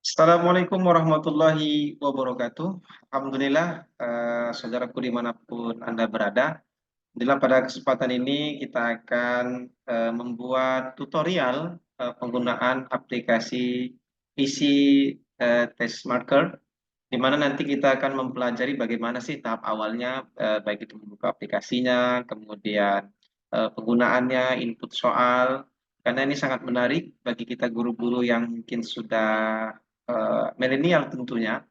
Assalamualaikum warahmatullahi wabarakatuh. Alhamdulillah, saudaraku dimanapun Anda berada. Alhamdulillah pada kesempatan ini kita akan membuat tutorial penggunaan aplikasi PC Test Marker, di mana nanti kita akan mempelajari bagaimana sih tahap awalnya, baik itu membuka aplikasinya, kemudian penggunaannya, input soal, karena ini sangat menarik bagi kita guru-guru yang mungkin sudah milenial tentunya.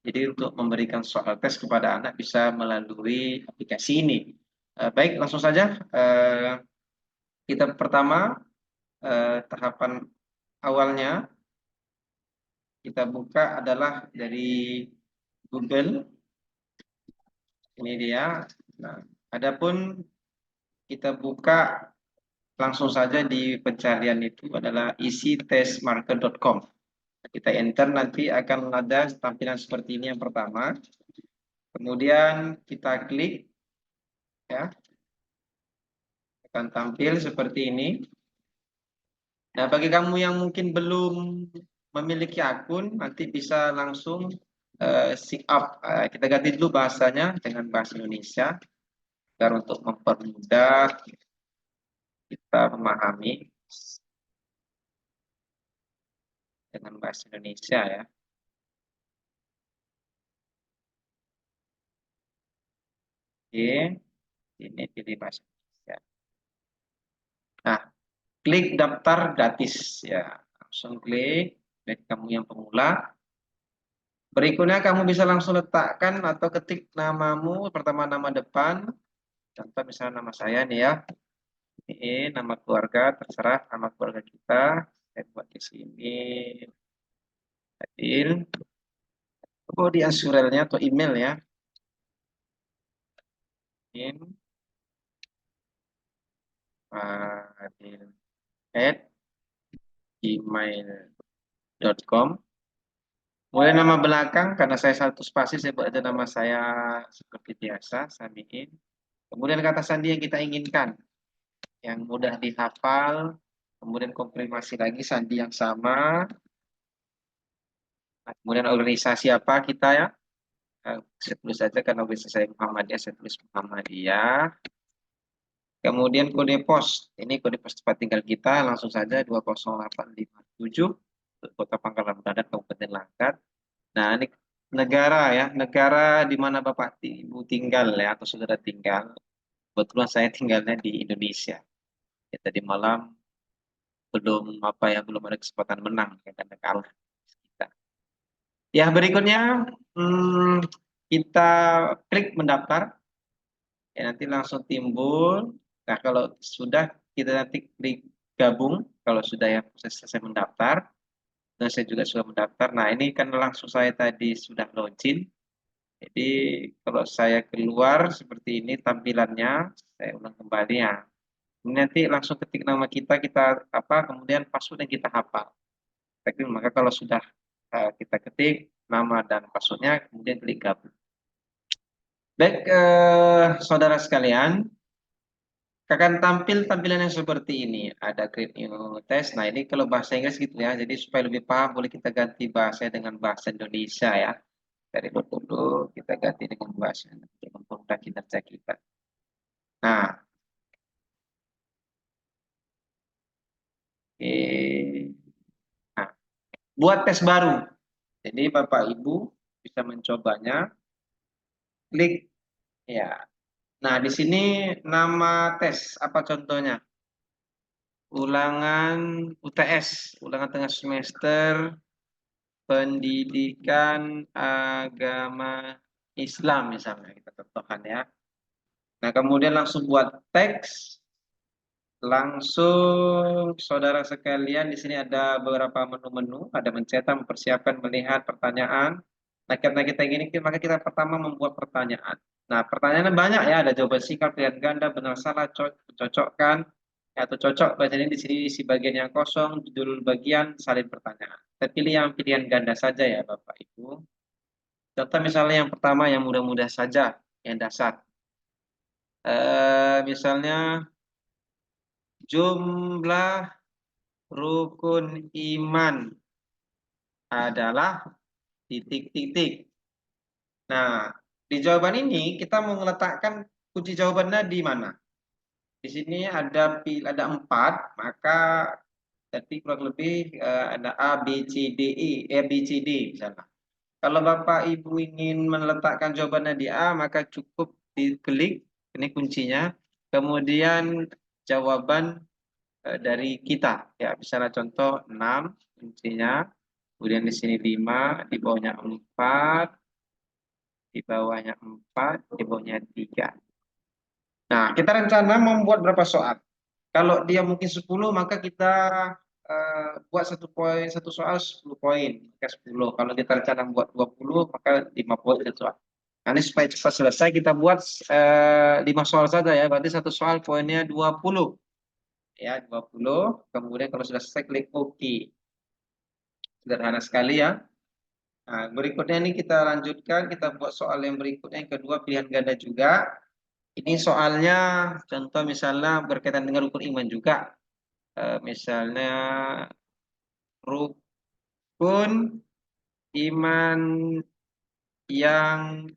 Jadi untuk memberikan soal tes kepada anak bisa melalui aplikasi ini. Baik, langsung saja. Kita pertama, tahapan awalnya kita buka adalah dari Google. Ini dia. Nah, adapun kita buka langsung saja di pencarian itu adalah isitestmarker.com. Kita enter, nanti akan ada tampilan seperti ini yang pertama. Kemudian kita klik, ya, akan tampil seperti ini. Nah, bagi kamu yang mungkin belum memiliki akun, nanti bisa langsung sign up. Kita ganti dulu bahasanya dengan bahasa Indonesia, agar untuk mempermudah kita memahami dengan bahasa Indonesia, ya. Oke, ini pilih bahasa Indonesia. Nah, klik daftar gratis, ya. Langsung klik, dan kamu yang pemula. Berikutnya kamu bisa langsung letakkan atau ketik namamu, pertama nama depan, contoh misalnya nama saya nih, ya. Ini nama keluarga, terserah nama keluarga kita. Saya buat di sini, Adil. Kemudian surelnya atau email, ya. In Adil @gmail.com. Mulai nama belakang, karena saya satu spasi, saya buat aja nama saya seperti biasa, Samiin. Kemudian kata sandi yang kita inginkan, yang mudah dihafal. Kemudian konfirmasi lagi sandi yang sama. Nah, kemudian organisasi apa kita, ya. Saya tulis saja karena organisasi saya Muhammadiyah, saya tulis Muhammadiyah. Kemudian kode pos, ini kode pos tempat tinggal kita, langsung saja 20857 untuk Kota Pangkalan Bunda, Kabupaten Langkat. Nah, ini negara, ya, negara di mana Bapak Ibu tinggal, ya, atau saudara tinggal. Kebetulan saya tinggalnya di Indonesia. Ya, tadi malam belum ada kesempatan menang, ya, karena kalah kita. Ya, berikutnya hmm, kita klik mendaftar, ya, nanti langsung timbul. Nah, kalau sudah, kita nanti klik gabung kalau sudah, ya, proses selesai mendaftar. Dan saya juga sudah mendaftar. Nah, ini kan langsung saya tadi sudah login. Jadi kalau saya keluar seperti ini tampilannya, saya ulang kembali, ya. Ini nanti langsung ketik nama kita, apa, kemudian password yang kita hafal. Maka kalau sudah kita ketik nama dan passwordnya, kemudian klik gabung. Baik, saudara sekalian, akan tampil tampilan yang seperti ini. Ada create new test. Nah, ini kalau bahasa Inggris gitu, ya. Jadi supaya lebih paham, boleh kita ganti bahasa dengan bahasa Indonesia, ya. Dari dulu kita ganti dengan bahasa untuk mempermudah kinerja kita. Nah, nah, buat tes baru. Jadi Bapak Ibu bisa mencobanya. Klik, ya. Nah, di sini nama tes apa contohnya? Ulangan UTS, ulangan tengah semester pendidikan agama Islam misalnya, kita contohkan, ya. Nah, kemudian langsung buat teks. Langsung saudara sekalian, di sini ada beberapa menu-menu, ada mencetak, mempersiapkan, melihat pertanyaan. Nah, karena kita ingin, maka kita pertama membuat pertanyaan. Nah, pertanyaannya banyak, ya, ada jawaban singkat, pilihan ganda, benar salah, cocokkan, atau cocok. Bacaan ini di sini isi bagian yang kosong, judul bagian, salin pertanyaan. Kita pilih yang pilihan ganda saja, ya, Bapak Ibu. Contoh misalnya yang pertama yang mudah-mudah saja, yang dasar. Misalnya jumlah rukun iman adalah titik-titik. Nah, di jawaban ini kita mau meletakkan kunci jawabannya di mana? Di sini ada 4, maka jadi kurang lebih ada A, B, C, D, B, C, D misalnya. Kalau Bapak Ibu ingin meletakkan jawabannya di A, maka cukup diklik, ini kuncinya. Kemudian jawaban dari kita. Ya, misalnya contoh 6 kuncinya. Kemudian di sini 5, di bawahnya 4, di bawahnya 4, di bawahnya 3. Nah, kita rencana membuat berapa soal? Kalau dia mungkin 10, maka kita buat satu soal 10 poin, maka 10. Kalau kita rencana buat 20, maka 5 poin satu soal. Nah, ini supaya cepat selesai, kita buat 5 soal saja ya. Berarti satu soal poinnya 20. Ya, 20. Kemudian kalau sudah selesai, klik OK. Sederhana sekali ya. Nah, berikutnya ini kita lanjutkan, kita buat soal yang berikutnya, yang kedua pilihan ganda juga. Ini soalnya contoh misalnya berkaitan dengan rukun iman juga. Misalnya rukun iman yang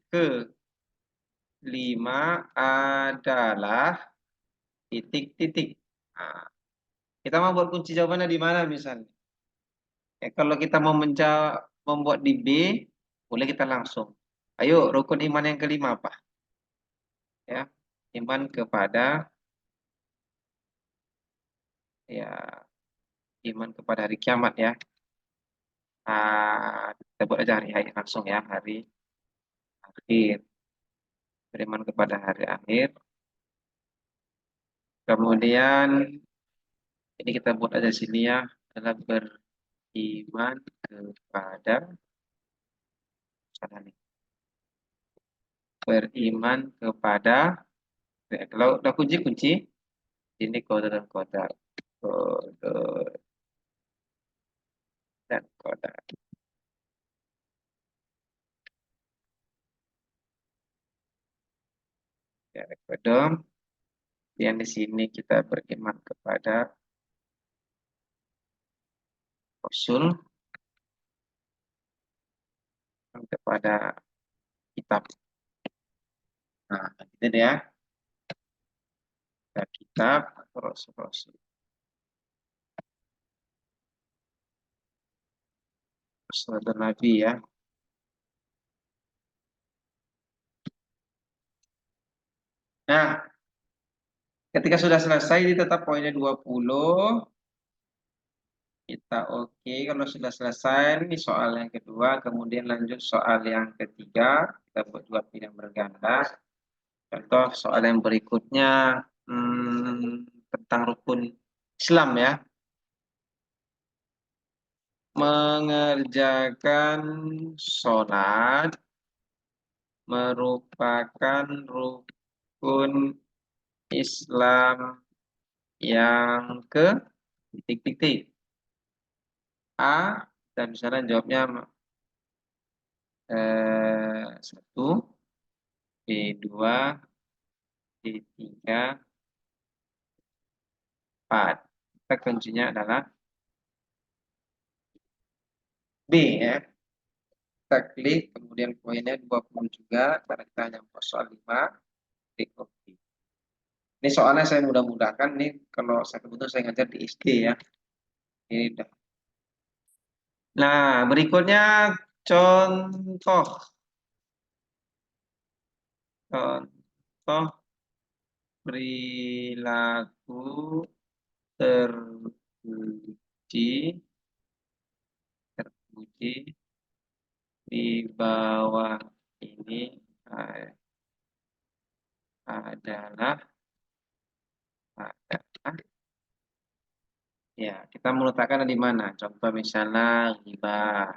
kelima adalah titik-titik. Nah, kita mau buat kunci jawabannya di mana misalnya? Ya, kalau kita mau membuat di B, boleh kita langsung. Ayo, rukun iman yang kelima apa? Ya, iman kepada ya iman kepada hari kiamat ya. Kita buat aja hari langsung ya, hari akhir. Beriman kepada hari akhir. Kemudian ini kita buat aja sini ya, adalah beriman kepada sana nih. Beriman kepada kalau udah kunci ini kode dan kode dan kode ya kode. Yang di sini kita beriman kepada Rasul, kepada kitab. Nah, itu ya. Kitab Rasul-Rasul. Rasul dan Nabi ya. Nah, ketika sudah selesai, ini tetap poinnya 20. Kita oke. Kalau sudah selesai, ini soal yang kedua. Kemudian lanjut soal yang ketiga. Kita buat dua pilihan berganda. Contoh soal yang berikutnya tentang rukun Islam ya. Mengerjakan sholat merupakan rukun Islam yang ke titik-titik. A, dan misalnya jawabnya satu, B2, B3, 4. Kita kuncinya adalah B ya. Kita klik, kemudian poinnya 20 juga, karena kita hanya soal 5, klik OK. Ini soalnya saya mudah-mudahkan, nih kalau saya kebetulan saya ngajar di SD ya. Ini udah. Nah, berikutnya contoh. Contoh perilaku terpuji di bawah ini eh, adalah ya kita meletakkan di mana? Contoh misalnya ghibah.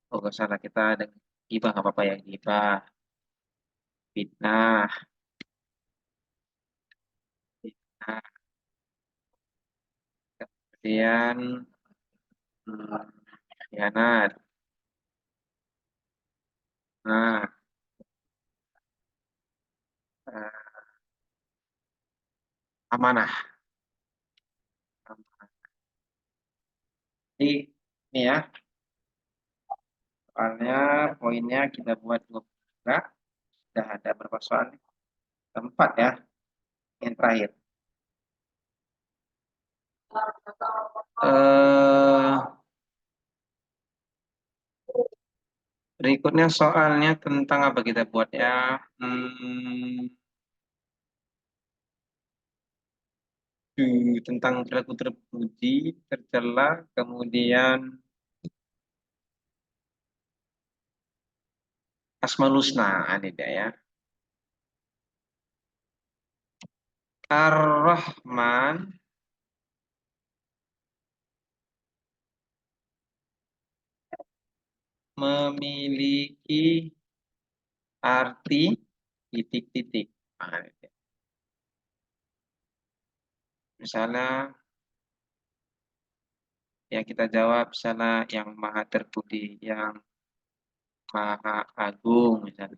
Oh nggak salah, kita ada ghibah nggak apa-apa ya, ghibah, fitnah, fitnah. Kemudian hmm, khianat. Nah, eh, amanah. Amanah. Ini ya, soalnya poinnya kita buat 23. Sudah ada berapa soal? Keempat ya, yang terakhir. Eh, Berikutnya soalnya tentang apa kita buat ya? Tentang perilaku terpuji, tercela, kemudian Asmaul Husna, ini dia ya. Ar-Rahman memiliki arti titik-titik. Nah, ini dia. Misalnya yang kita jawab, misalnya yang maha terpuji, yang maha agung, misalnya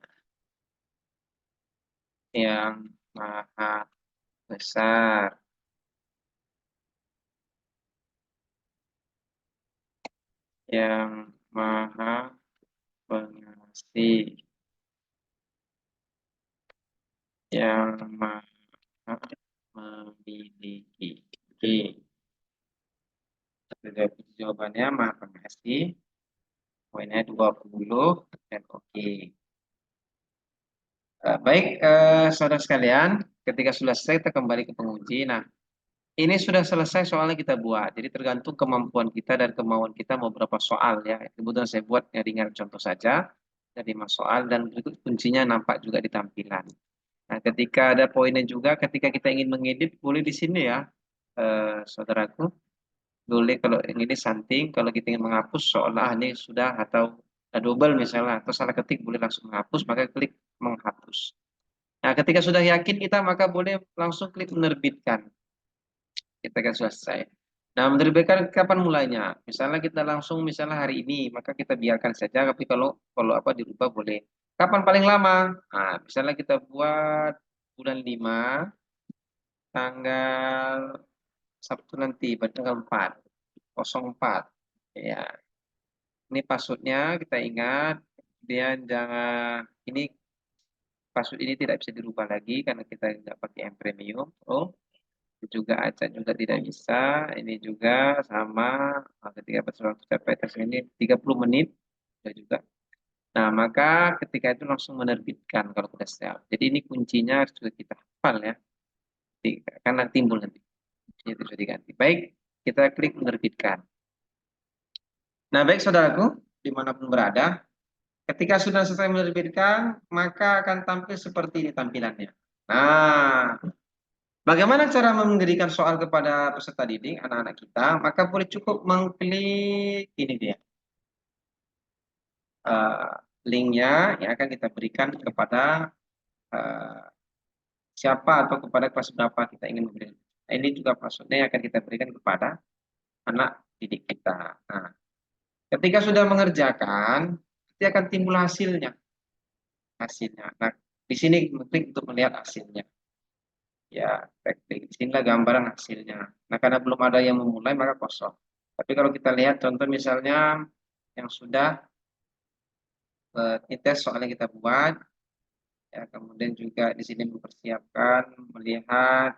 yang maha besar, yang maha pengasih, yang maha memiliki. Oke, jawabannya maha pengasih, poinnya 20 dan oke. Baik, saudara sekalian, ketika sudah selesai kita kembali ke penguji. Nah, ini sudah selesai soalnya kita buat. Jadi tergantung kemampuan kita dan kemauan kita mau berapa soal ya. Kebetulan saya buat yang ringan contoh saja dari 5 soal dan berikut kuncinya nampak juga di tampilan. Nah, ketika ada poinnya juga, ketika kita ingin mengedit boleh di sini ya, saudaraku. Boleh kalau yang ini santing, kalau kita ingin menghapus seolah ini sudah atau double misalnya atau salah ketik boleh langsung menghapus, maka klik menghapus. Nah, ketika sudah yakin kita maka boleh langsung klik menerbitkan. Kita kan selesai. Nah, menerbitkan kapan mulainya? Misalnya kita langsung misalnya hari ini, maka kita biarkan saja. Tapi kalau kalau apa dirubah boleh. Kapan paling lama? Nah, misalnya kita buat bulan 5, tanggal Sabtu nanti, pada tanggal 4, 04. Ya, ini passwordnya kita ingat. Kemudian jangan, ini password ini tidak bisa dirubah lagi karena kita tidak pakai yang premium. Oh, juga acak juga tidak bisa, ini juga sama. Ketika persoalan tercapai tes ini 30 menit sudah juga. Nah, maka ketika itu langsung menerbitkan kalau sudah siap. Jadi ini kuncinya harus juga kita hafal ya. Karena timbul nanti kuncinya itu sudah diganti. Baik, kita klik menerbitkan. Nah, baik saudaraku, dimanapun berada, ketika sudah selesai menerbitkan, maka akan tampil seperti ini tampilannya. Nah, bagaimana cara memberikan soal kepada peserta didik, anak-anak kita? Maka boleh cukup mengklik ini dia, eh, linknya yang akan kita berikan kepada eh, siapa atau kepada kelas berapa kita ingin memberi. Nah, ini juga maksudnya yang akan kita berikan kepada anak didik kita. Nah, ketika sudah mengerjakan, nanti akan timbul hasilnya. Hasilnya. Nah, di sini klik untuk melihat hasilnya. Ya, teknik. Inilah gambaran hasilnya. Nah, karena belum ada yang memulai, maka kosong. Tapi kalau kita lihat contoh misalnya yang sudah tes soalnya kita buat, ya, kemudian juga di sini mempersiapkan, melihat,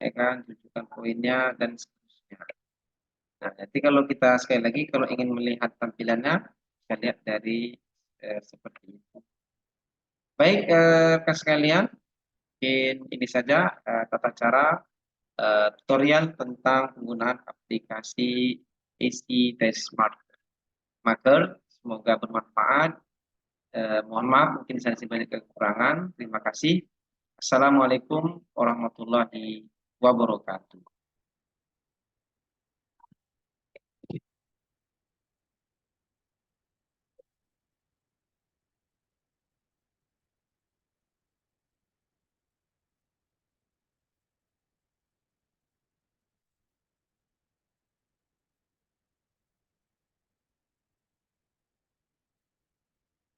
ya kan, tunjukkan poinnya, dan seterusnya. Nah, nanti kalau kita sekali lagi, kalau ingin melihat tampilannya, kita lihat dari seperti itu. Baik, rekan sekalian, mungkin ini saja tata cara tutorial tentang penggunaan aplikasi AC Test Smart Marker. Semoga bermanfaat. Mohon maaf, mungkin saya banyak kekurangan. Terima kasih. Assalamualaikum warahmatullahi wabarakatuh.